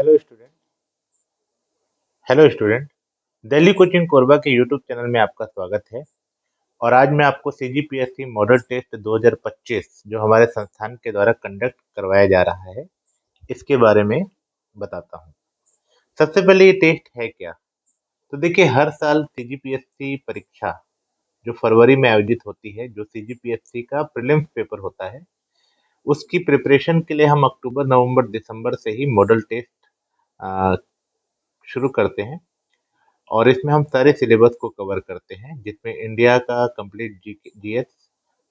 Hello student. Hello student. Delhi coaching Korba के YouTube channel में आपका स्वागत है। और आज मैं आपको सीजीपीएससी मॉडल टेस्ट 2025 जो हमारे संस्थान के द्वारा कंडक्ट करवाया जा रहा है इसके बारे में बताता हूँ। सबसे पहले ये टेस्ट है क्या? तो देखिए, हर साल सीजीपीएससी परीक्षा जो फरवरी में आयोजित होती है, जो सीजीपीएससी का प्रीलिम्स पेपर होता है, उसकी प्रिपरेशन के लिए हम अक्टूबर नवंबर दिसंबर से ही मॉडल टेस्ट शुरू करते हैं। और इसमें हम सारे सिलेबस को कवर करते हैं, जिसमें इंडिया का कंप्लीट जीएस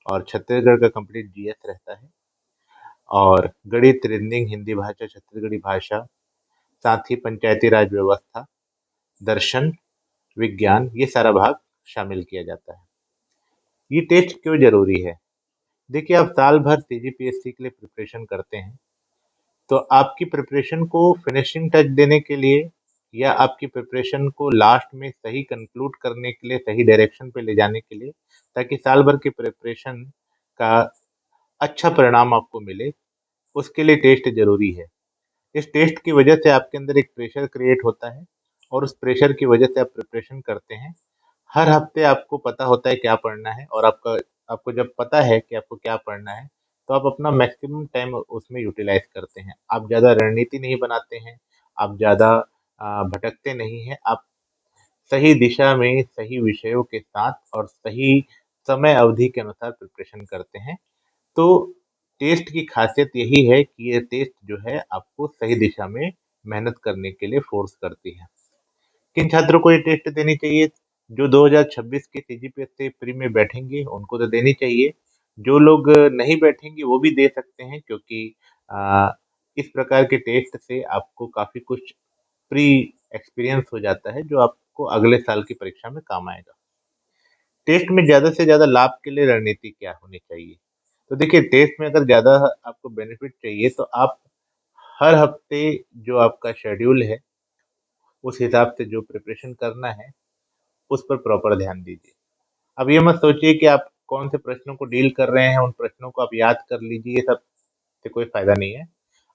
और छत्तीसगढ़ का कंप्लीट जीएस रहता है, और गणित, रीजनिंग, हिंदी भाषा, छत्तीसगढ़ी भाषा, साथ ही पंचायती राज व्यवस्था, दर्शन, विज्ञान, ये सारा भाग शामिल किया जाता है। ये टेस्ट क्यों जरूरी है? देखिए, आप साल भर सीजीपीएससी के लिए प्रिपरेशन करते हैं, तो आपकी प्रिपरेशन को फिनिशिंग टच देने के लिए या आपकी प्रिपरेशन को लास्ट में सही कंक्लूड करने के लिए, सही डायरेक्शन पे ले जाने के लिए, ताकि साल भर की प्रिपरेशन का अच्छा परिणाम आपको मिले, उसके लिए टेस्ट जरूरी है। इस टेस्ट की वजह से आपके अंदर एक प्रेशर क्रिएट होता है, और उस प्रेशर की वजह से आप प्रिपरेशन करते हैं। हर हफ्ते आपको पता होता है क्या पढ़ना है, और आपको जब पता है कि आपको क्या पढ़ना है, तो आप अपना मैक्सिमम टाइम उसमें यूटिलाइज करते हैं। आप ज़्यादा रणनीति नहीं बनाते हैं, आप ज़्यादा भटकते नहीं हैं, आप सही दिशा में, सही विषयों के साथ और सही समय अवधि के अनुसार प्रिपरेशन करते हैं। तो टेस्ट की खासियत यही है कि ये टेस्ट जो है आपको सही दिशा में मेहनत करने के लिए फोर्स करती है। किन छात्रों को ये टेस्ट देनी चाहिए? जो 2026 के सीजीपीएससी प्री में बैठेंगे उनको तो देनी चाहिए। जो लोग नहीं बैठेंगे वो भी दे सकते हैं, क्योंकि आ, इस प्रकार के टेस्ट से आपको काफी कुछ प्री एक्सपीरियंस हो जाता है, जो आपको अगले साल की परीक्षा में काम आएगा। टेस्ट में ज्यादा से ज्यादा लाभ के लिए रणनीति क्या होनी चाहिए? तो देखिए, टेस्ट में अगर ज्यादा आपको बेनिफिट चाहिए तो आप हर हफ्ते जो आपका शेड्यूल है, उस हिसाब से जो प्रिपरेशन करना है उस पर प्रॉपर ध्यान दीजिए। अब ये मत सोचिए कि आप कौन से प्रश्नों को डील कर रहे हैं, उन प्रश्नों को आप याद कर लीजिए, ये सब से कोई फायदा नहीं है।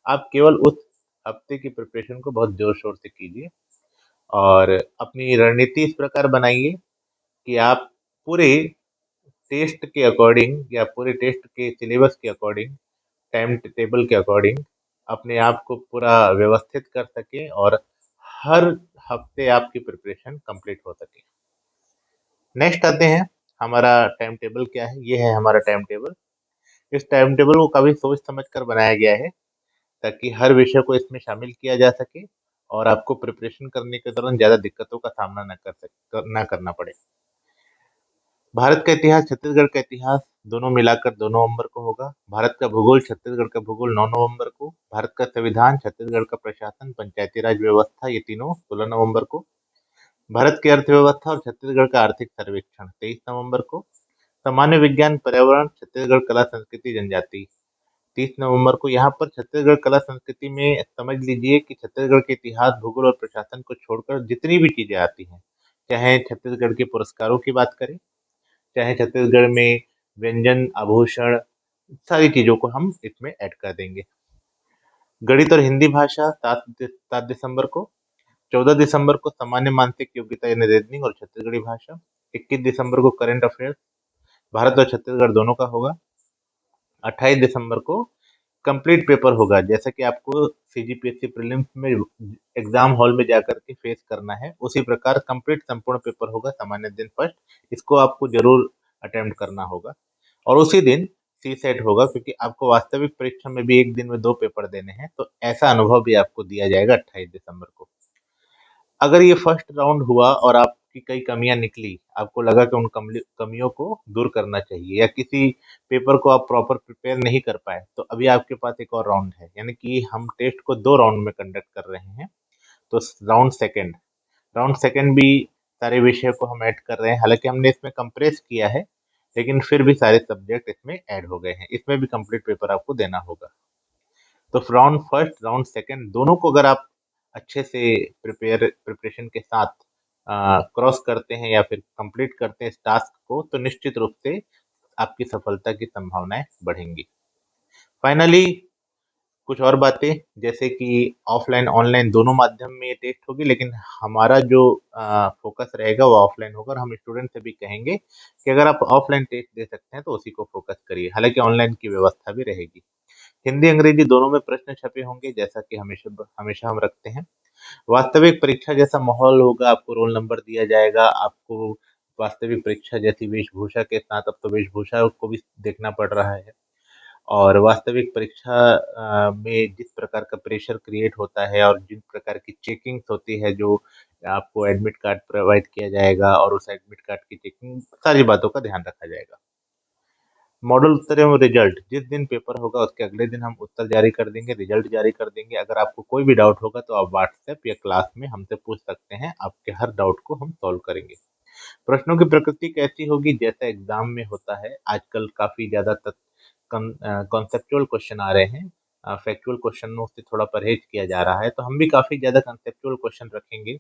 आप केवल उस हफ्ते की प्रिपरेशन को बहुत जोर शोर से कीजिए, और अपनी रणनीति इस प्रकार बनाइए कि आप पूरे टेस्ट के अकॉर्डिंग या पूरे टेस्ट के सिलेबस के अकॉर्डिंग, टाइम टेबल के अकॉर्डिंग अपने आप को पूरा व्यवस्थित कर सकें, और हर हफ्ते आपकी प्रिपरेशन कंप्लीट हो सके। नेक्स्ट आते हैं, हमारा टाइम टेबल क्या है? ये है हमारा टाइम टेबल। इस टाइम टेबल को काफ़ी सोच समझ कर बनाया गया है, ताकि हर विषय को इसमें शामिल किया जा सके और आपको प्रिपरेशन करने के दौरान ज़्यादा दिक्कतों का सामना ना करना पड़े। भारत का इतिहास, छत्तीसगढ़ का इतिहास, दोनों मिलाकर 2 नवंबर को होगा। भारत का भूगोल, छत्तीसगढ़ का भूगोल 9 नवंबर को। भारत का संविधान, छत्तीसगढ़ का प्रशासन, पंचायती राज व्यवस्था, ये तीनों 16 नवंबर को। भारत की अर्थव्यवस्था और छत्तीसगढ़ का आर्थिक सर्वेक्षण 23 नवंबर को। सामान्य विज्ञान, पर्यावरण, छत्तीसगढ़ कला संस्कृति जनजाति 30 नवंबर को। यहाँ पर छत्तीसगढ़ कला संस्कृति में समझ लीजिए कि छत्तीसगढ़ के इतिहास, भूगोल और प्रशासन को छोड़कर जितनी भी चीजें आती हैं, चाहे छत्तीसगढ़ के पुरस्कारों की बात करें, चाहे छत्तीसगढ़ में व्यंजन, आभूषण, सारी चीजों को हम इसमें ऐड कर देंगे। गणित और हिंदी भाषा 7 दिसंबर को। 14 दिसंबर को सामान्य मानसिक योग्यता यानी रीजनिंग और छत्तीसगढ़ी भाषा। 21 दिसंबर को करंट अफेयर्स, भारत और छत्तीसगढ़ दोनों का होगा। 28 दिसंबर को कंप्लीट पेपर होगा, जैसा कि आपको सीजीपीएससी प्रीलिम्स में एग्जाम हॉल में जाकर के फेस करना है, उसी प्रकार कंप्लीट संपूर्ण पेपर होगा सामान्य दिन फर्स्ट। इसको आपको जरूर अटेम्प्ट करना होगा, और उसी दिन सी सेट होगा, क्योंकि आपको वास्तविक परीक्षा में भी एक दिन में 2 पेपर देने हैं, तो ऐसा अनुभव भी आपको दिया जाएगा 28 दिसंबर को। अगर ये फर्स्ट राउंड हुआ और आपकी कई कमियां निकली, आपको लगा कि उन कमियों को दूर करना चाहिए, या किसी पेपर को आप प्रॉपर प्रिपेयर नहीं कर पाए, तो अभी आपके पास एक और राउंड है। यानी कि हम टेस्ट को 2 राउंड में कंडक्ट कर रहे हैं। तो राउंड सेकंड भी सारे विषय को हम ऐड कर रहे हैं। हालांकि हमने इसमें कंप्रेस किया है, लेकिन फिर भी सारे सब्जेक्ट इसमें ऐड हो गए हैं। इसमें भी कंप्लीट पेपर आपको देना होगा। तो राउंड फर्स्ट, राउंड सेकंड, दोनों को अगर आप अच्छे से प्रिपरेशन के साथ क्रॉस करते हैं या फिर कंप्लीट करते हैं इस टास्क को, तो निश्चित रूप से आपकी सफलता की संभावनाएं बढ़ेंगी। फाइनली, कुछ और बातें जैसे कि ऑफलाइन ऑनलाइन दोनों माध्यम में ये टेस्ट होगी, लेकिन हमारा जो फोकस रहेगा वो ऑफलाइन होगा, और हम स्टूडेंट से भी कहेंगे कि अगर आप ऑफलाइन टेस्ट दे सकते हैं तो उसी को फोकस करिए, हालांकि ऑनलाइन की व्यवस्था भी रहेगी। हिंदी अंग्रेजी दोनों में प्रश्न छपे होंगे, जैसा कि हमेशा हमेशा हम रखते हैं। वास्तविक परीक्षा जैसा माहौल होगा, आपको रोल नंबर दिया जाएगा, आपको वास्तविक परीक्षा जैसी वेशभूषा के साथ, अब तो वेशभूषा को भी देखना पड़ रहा है। और वास्तविक परीक्षा में जिस प्रकार का प्रेशर क्रिएट होता है और जिन प्रकार की चेकिंग्स होती है, जो आपको एडमिट कार्ड प्रोवाइड किया जाएगा और उस एडमिट कार्ड की चेकिंग, सारी बातों का ध्यान रखा जाएगा। मॉडल उत्तर एवं रिजल्ट जिस दिन पेपर होगा उसके अगले दिन हम उत्तर जारी कर देंगे, रिजल्ट जारी कर देंगे। अगर आपको कोई भी डाउट होगा तो आप व्हाट्सएप या क्लास में हमसे पूछ सकते हैं, आपके हर डाउट को हम सॉल्व करेंगे। प्रश्नों की प्रकृति कैसी होगी? जैसा एग्जाम में होता है, आजकल काफी ज्यादा कॉन्सेप्चुअल क्वेश्चन आ रहे हैं, फैक्चुअल क्वेश्चनों से थोड़ा परहेज किया जा रहा है, तो हम भी काफी ज्यादा कॉन्सेप्चुअल क्वेश्चन रखेंगे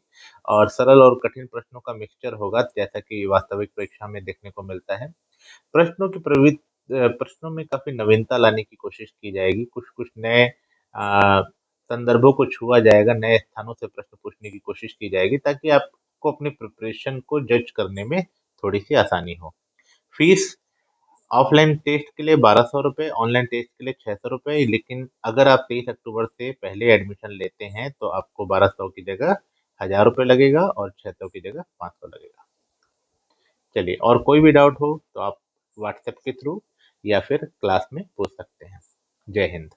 और सरल और कठिन प्रश्नों का मिक्सचर होगा, जैसा कि वास्तविक परीक्षा में देखने को मिलता है। प्रश्नों में काफी नवीनता लाने की कोशिश की जाएगी, कुछ कुछ नए संदर्भों को छुआ जाएगा, नए स्थानों से प्रश्न पूछने की कोशिश की जाएगी, ताकि आपको अपनी प्रिपरेशन को जज करने में थोड़ी सी आसानी हो। फीस ऑफलाइन टेस्ट के लिए 1200 रुपये, ऑनलाइन टेस्ट के लिए 600 रुपये, लेकिन अगर आप 23 अक्टूबर से पहले एडमिशन लेते हैं तो आपको 1200 की जगह 1000 रुपये लगेगा और 600 की जगह 500 लगेगा। चलिए, और कोई भी डाउट हो तो आप व्हाट्सएप के थ्रू या फिर क्लास में पूछ सकते हैं। जय हिंद।